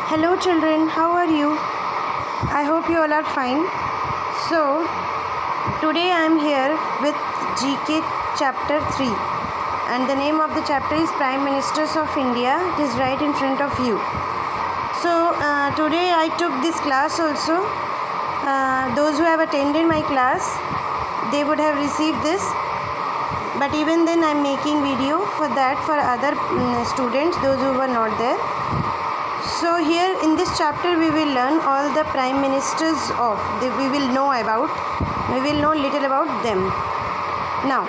Hello children, how are you? I hope you all are fine. So, today I am here with GK chapter 3 and the name of the chapter is Prime Ministers of India. It is right in front of you. So, today I took this class also. Those who have attended my class, they would have received this. But even then I am making video for that for other students, those who were not there. So here in this chapter we will learn all the prime ministers of, we will know little about them. Now,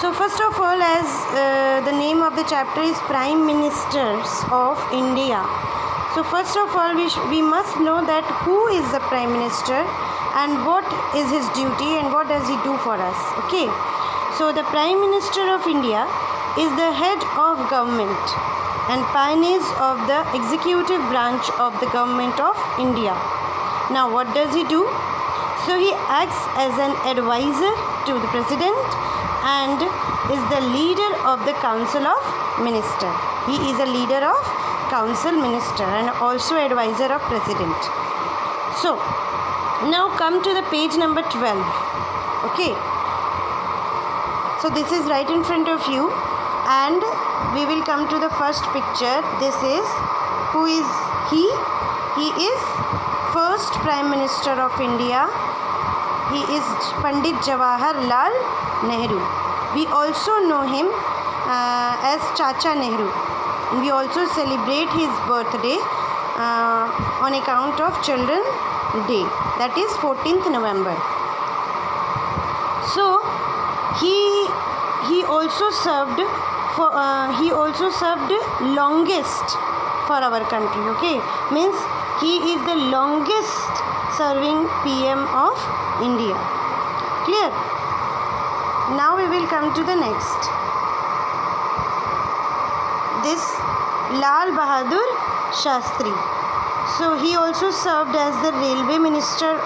so first of all, as the name of the chapter is Prime Ministers of India. So first of all we must know that who is the Prime Minister and what is his duty and what does he do for us. Okay. So the Prime Minister of India is the head of government and pioneers of the executive branch of the government of India. Now what does he do? So he acts as an advisor to the president and is the leader of the council of minister. He is a leader of council minister and also advisor of president. So now come to the page number 12. Okay. So this is right in front of you. And we will come to the first picture. This is, who is he? He is first Prime Minister of India. He is Pandit Jawaharlal Nehru. We also know him as Chacha Nehru. We also celebrate his birthday on account of Children Day. That is 14th November. So he also served longest for our country. Okay, means he is the longest serving PM of India. Clear? Now we will come to the next. This Lal Bahadur Shastri. So he also served as the Railway Minister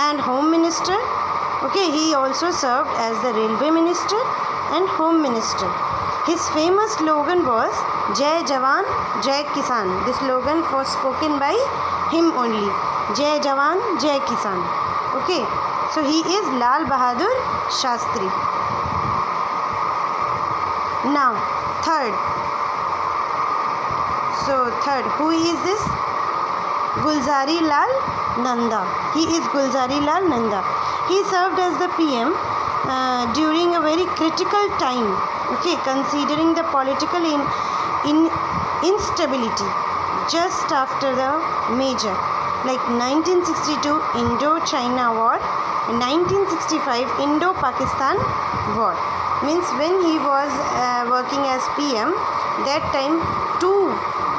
and Home Minister. Okay, he also served as the Railway Minister and Home Minister. His famous slogan was Jai Jawan, Jai Kisan. This slogan was spoken by him only. Jai Jawan, Jai Kisan. Okay, so he is Lal Bahadur Shastri. Now, third, who is this? Gulzari Lal Nanda. He is Gulzari Lal Nanda. He served as the PM during a very critical time, okay, considering the political instability just after the major, like 1962 Indo-China War and 1965 Indo-Pakistan War. Means when he was working as PM, that time two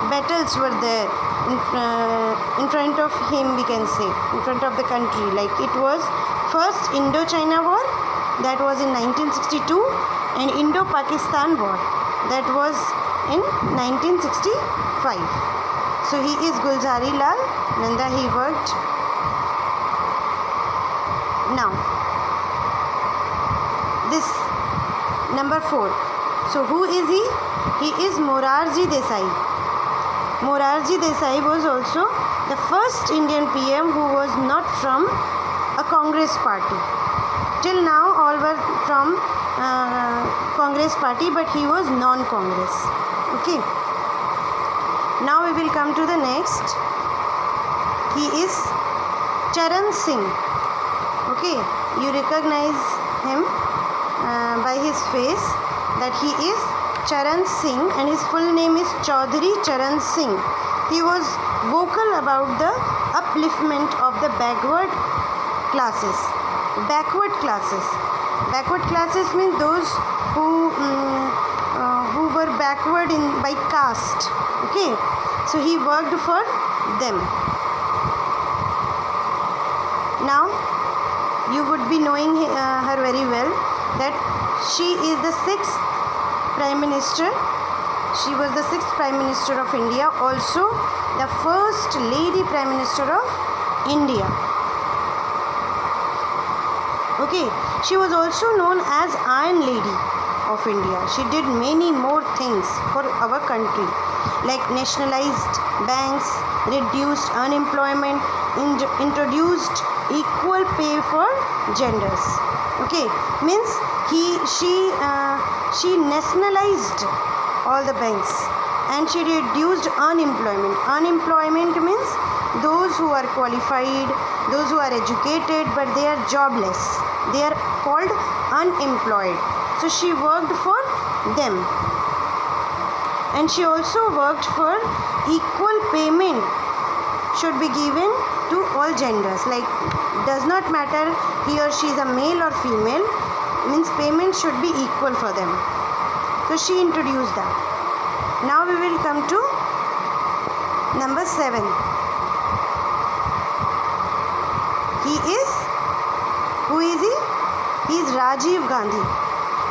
battles were there in front of him, we can say, in front of the country. Like it was first Indo-China War, that was in 1962, and Indo-Pakistan War, that was in 1965. So he is Gulzari Lal Nanda. He worked. Now this number 4. So who is he? He is Morarji Desai. Morarji Desai was also the first Indian PM who was not from a Congress party. Till now all were from Congress party, but he was non-Congress. Okay. Now we will come to the next. He is Charan Singh. Okay, you recognize him by his face that he is Charan Singh and his full name is Chaudhary Charan Singh. He was vocal about the upliftment of the backward classes. Backward classes mean those who were backward by caste. Okay, so he worked for them. Now you would be knowing her very well that she is the 6th Prime Minister. She was the 6th Prime Minister of India, also the first Lady Prime Minister of India. Okay, she was also known as Iron Lady of India. She did many more things for our country. like nationalized banks, reduced unemployment, introduced equal pay for genders. Okay, means she nationalized all the banks and she reduced unemployment. Unemployment means those who are qualified, those who are educated but they are jobless, they are called unemployed. So she worked for them. And she also worked for equal payment should be given to all genders, like does not matter he or she is a male or female, means payment should be equal for them. So she introduced that. Now we will come to number 7. Who is he? He is Rajiv Gandhi.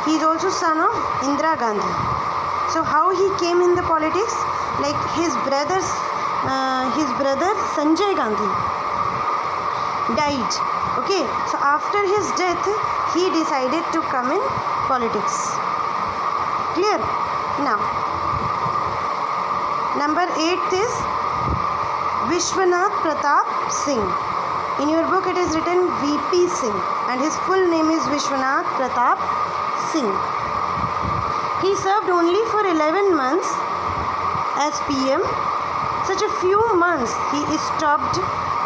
He is also son of Indira Gandhi. So how he came in the politics? Like his brother Sanjay Gandhi died. Okay, so after his death, he decided to come in politics. Clear? Now, number 8 is Vishwanath Pratap Singh. In your book it is written VP Singh and his full name is Vishwanath Pratap Singh. He served only for 11 months as PM. Such a few months he stopped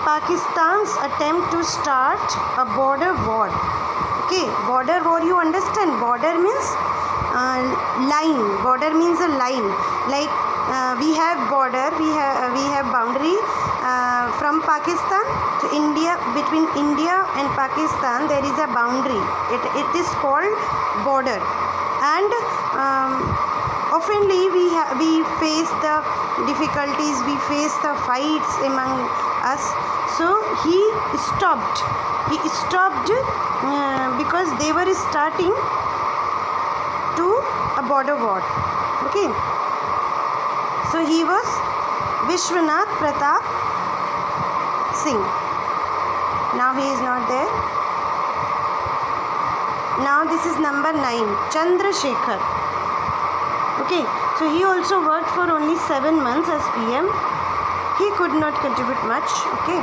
Pakistan's attempt to start a border war. Okay, border war, you understand? Border means line. Border means a line. Like we have border, we have boundary from Pakistan to India. Between India and Pakistan there is a boundary. It is called border. And oftenly we face the difficulties, we face the fights among us. So he stopped because they were starting to a border war. Okay, so he was Vishwanath Pratap Singh. Now he is not there. Now this is number 9, Chandrasekhar. Okay, so he also worked for only 7 months as PM. He could not contribute much. Okay.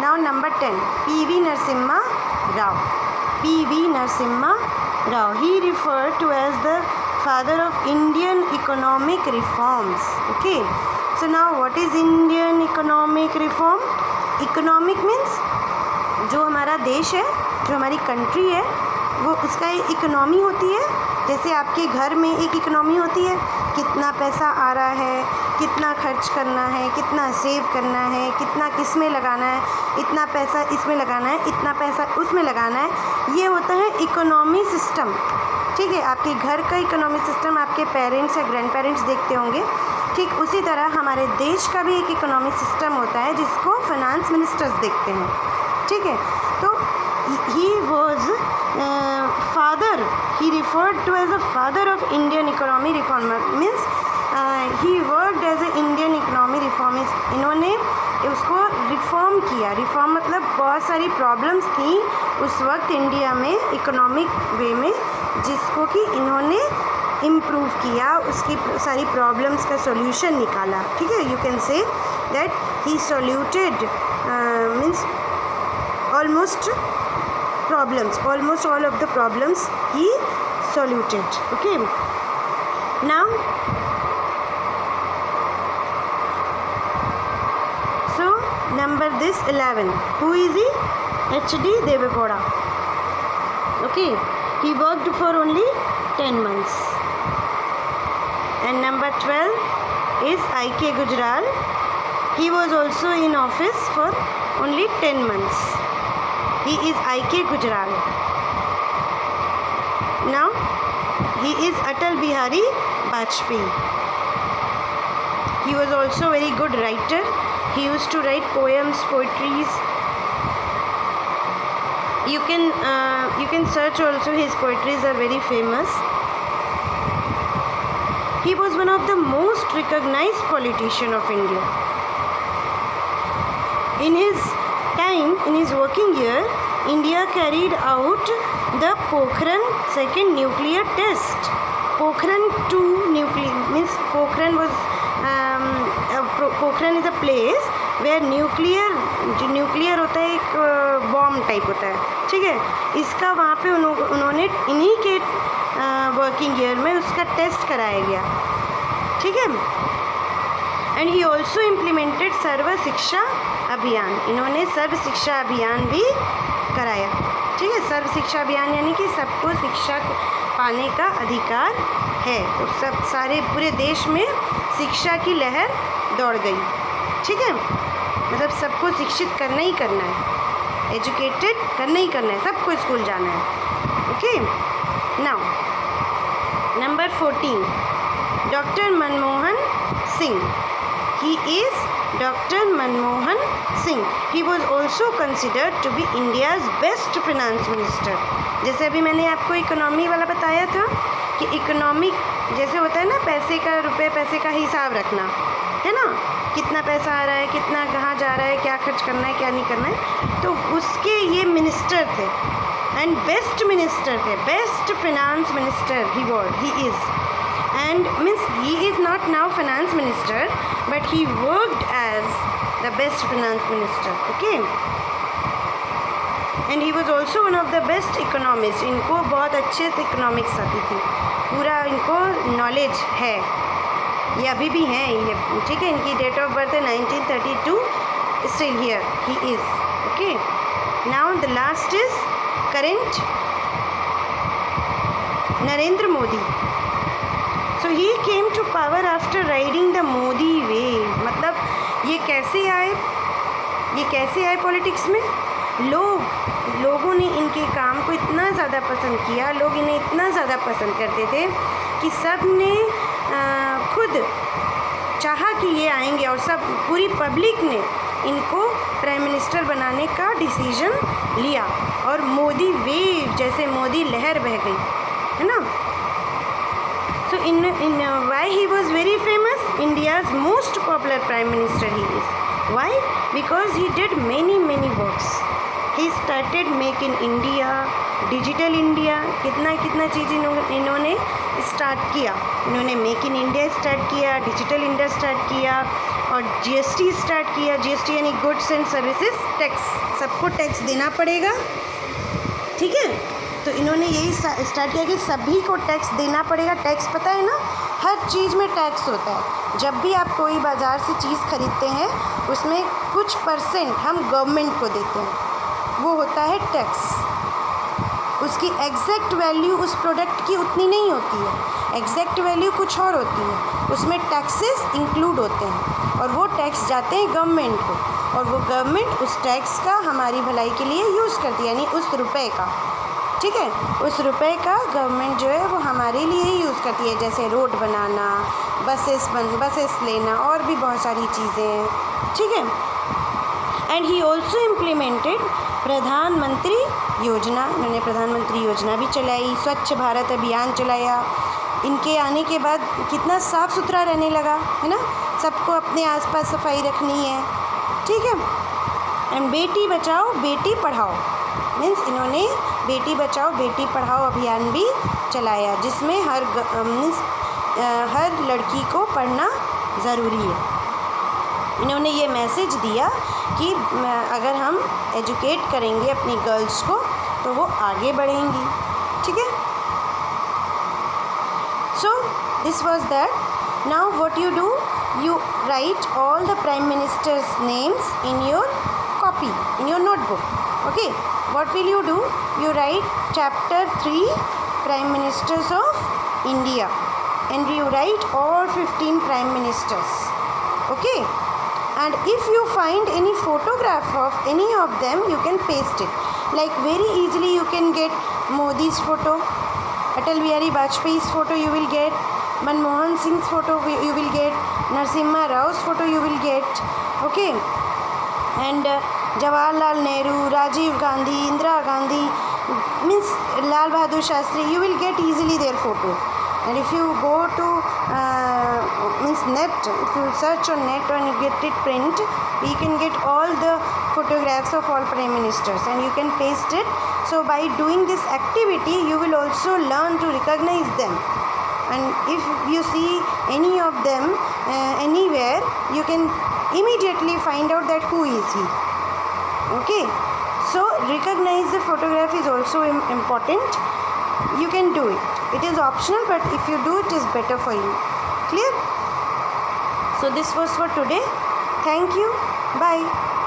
Now number 10, P.V. Narasimha Rao. P.V. Narasimha Rao. He referred to as the father of Indian economic reforms. Okay. So now what is Indian economic reform? Economic means जो हमारा देश है, जो हमारी country है, वो उसका economy होती है. जैसे आपके घर में एक इकोनॉमी होती है, कितना पैसा आ रहा है, कितना खर्च करना है, कितना सेव करना है, कितना किस में लगाना है, इतना पैसा इसमें लगाना है, इतना पैसा उसमें लगाना है. ये होता है इकोनॉमी सिस्टम. ठीक है, आपके घर का इकोनॉमी सिस्टम आपके पेरेंट्स या ग्रैंड पेरेंट्स देखते होंगे. ठीक उसी तरह हमारे देश का भी एक इकोनॉमी सिस्टम होता है जिसको फाइनेंस मिनिस्टर्स देखते हैं. ठीक है, तो he was father, he referred to as a father of Indian economy reform. means he worked as a Indian economy reformist. इन्होंने उसको रिफॉर्म किया. रिफॉर्म मतलब बहुत सारी प्रॉब्लम्स थी उस वक्त इंडिया में इकोनॉमिक वे में, जिसको कि इन्होंने इम्प्रूव किया, उसकी सारी प्रॉब्लम्स का सॉल्यूशन निकाला. ठीक है, you can say that he saluted means almost all of the problems he soluted. Okay, now so number this 11, who is he? H.D. Devegowda. Okay, he worked for only 10 months. And number 12 is I.K. Gujral. He was also in office for only 10 months. He is I.K. Gujral. Now he is Atal Bihari Vajpayee. He was also very good writer. He used to write poems, poetries. You can search also, his poetries are very famous. He was one of the most recognized politician of India. In his time, in his working year, India carried out the Pokhran second nuclear test. Pokhran 2 nuclear means Pokhran was Pokhran is a place where nuclear होता है, एक bomb type होता है, ठीक है। इसका वहाँ पे उन्होंने इन्हीं के वर्किंग ईयर में उसका टेस्ट कराया गया, ठीक है। एंड ही ऑल्सो इम्प्लीमेंटेड सर्व शिक्षा अभियान, इन्होंने सर्व शिक्षा अभियान भी कराया, ठीक है। सर्व शिक्षा अभियान यानी कि सबको शिक्षा पाने का अधिकार है, तो सब सारे पूरे देश में शिक्षा की लहर दौड़ गई, ठीक है। मतलब सबको शिक्षित करना ही करना है, एजुकेटेड करना ही करना है, सबको स्कूल जाना है, okay. Now number 14, doctor Manmohan Singh, he is doctor Manmohan Singh. He was also considered to be India's best finance minister. जैसे अभी मैंने आपको इकोनॉमी वाला बताया था कि इकोनॉमिक जैसे होता है ना, पैसे का, रुपए पैसे का हिसाब रखना है ना, कितना पैसा आ रहा है, कितना कहाँ जा रहा है, क्या खर्च करना है, क्या नहीं करना है, तो उसके ये मिनिस्टर थे एंड बेस्ट मिनिस्टर थे, best finance minister he is. and means he is not now finance minister but he worked as the best finance minister, okay, and he was also one of the best economists। इनको बहुत अच्छे से economics आती थी, पूरा इनको knowledge है, ये अभी भी हैं ये, ठीक है। इनकी डेट ऑफ बर्थ है 1932, still here he is, okay. Now the last is current Narendra Modi. So he came to power after riding the Modi wave. मतलब ये कैसे आए पॉलिटिक्स में? लोगों ने इनके काम को इतना ज़्यादा पसंद किया, लोग इन्हें इतना ज़्यादा पसंद करते थे कि सब ने खुद चाहा कि ये आएंगे और सब पूरी पब्लिक ने इनको प्राइम मिनिस्टर बनाने का डिसीजन लिया और मोदी वेव जैसे मोदी लहर बह गई, है ना। So in why he was very famous? India's most popular prime minister he is. Why? Because he did many works. He started Make in India, Digital India, कितना चीज़ इन्होंने स्टार्ट किया। इन्होंने मेक इन इंडिया स्टार्ट किया, digital India start किया और GST start किया। GST यानी goods and services tax, सबको टैक्स देना पड़ेगा, ठीक है। तो इन्होंने यही स्टार्ट किया कि सभी को टैक्स देना पड़ेगा। टैक्स पता है ना, हर चीज़ में टैक्स होता है। जब भी आप कोई बाज़ार से चीज़ खरीदते हैं उसमें कुछ % हम गवर्नमेंट को देते हैं, वो होता है टैक्स। उसकी एग्जैक्ट वैल्यू उस प्रोडक्ट की उतनी नहीं होती है, एग्जैक्ट वैल्यू कुछ और होती है, उसमें टैक्सेस इंक्लूड होते हैं और वो टैक्स जाते हैं गवर्नमेंट को और वो गवर्नमेंट उस टैक्स का हमारी भलाई के लिए यूज़ करती है, यानी उस रुपए का, ठीक है, उस रुपए का गवर्नमेंट जो है वो हमारे लिए ही यूज़ करती है। जैसे रोड बनाना, बसेस लेना और भी बहुत सारी चीज़ें हैं, ठीक है। एंड ही ऑल्सो इम्प्लीमेंटेड प्रधानमंत्री योजना, इन्होंने प्रधानमंत्री योजना भी चलाई, स्वच्छ भारत अभियान चलाया। इनके आने के बाद कितना साफ़ सुथरा रहने लगा, है ना, सबको अपने आसपास सफाई रखनी है, ठीक है। एंड बेटी बचाओ बेटी पढ़ाओ मीन्स इन्होंने बेटी बचाओ बेटी पढ़ाओ अभियान भी चलाया, जिसमें हर लड़की को पढ़ना ज़रूरी है। इन्होंने ये मैसेज दिया कि अगर हम एजुकेट करेंगे अपनी गर्ल्स को तो वो आगे बढ़ेंगी, ठीक है। So this was that. Now what you do, you write all the prime ministers names in your copy, in your notebook, okay. What will you do? You write chapter 3 prime ministers of India and you write all 15 prime ministers, okay. And if you find any photograph of any of them, you can paste it. Like very easily you can get Modi's photo, Atal Bihari Vajpayee's photo you will get, Manmohan Singh's photo you will get, Narasimha Rao's photo you will get, okay. And Jawaharlal Nehru, Rajiv Gandhi, Indira Gandhi, means Lal Bahadur Shastri, you will get easily their photos. And if you go to means net, if you search on net and you get it print, you can get all the photographs of all prime ministers and you can paste it. So by doing this activity you will also learn to recognize them and if you see any of them anywhere, you can immediately find out that who is he. Okay, so recognize the photograph is also important. You can do it. It is optional, but if you do, it is better for you. Clear? So this was for today. Thank you. Bye.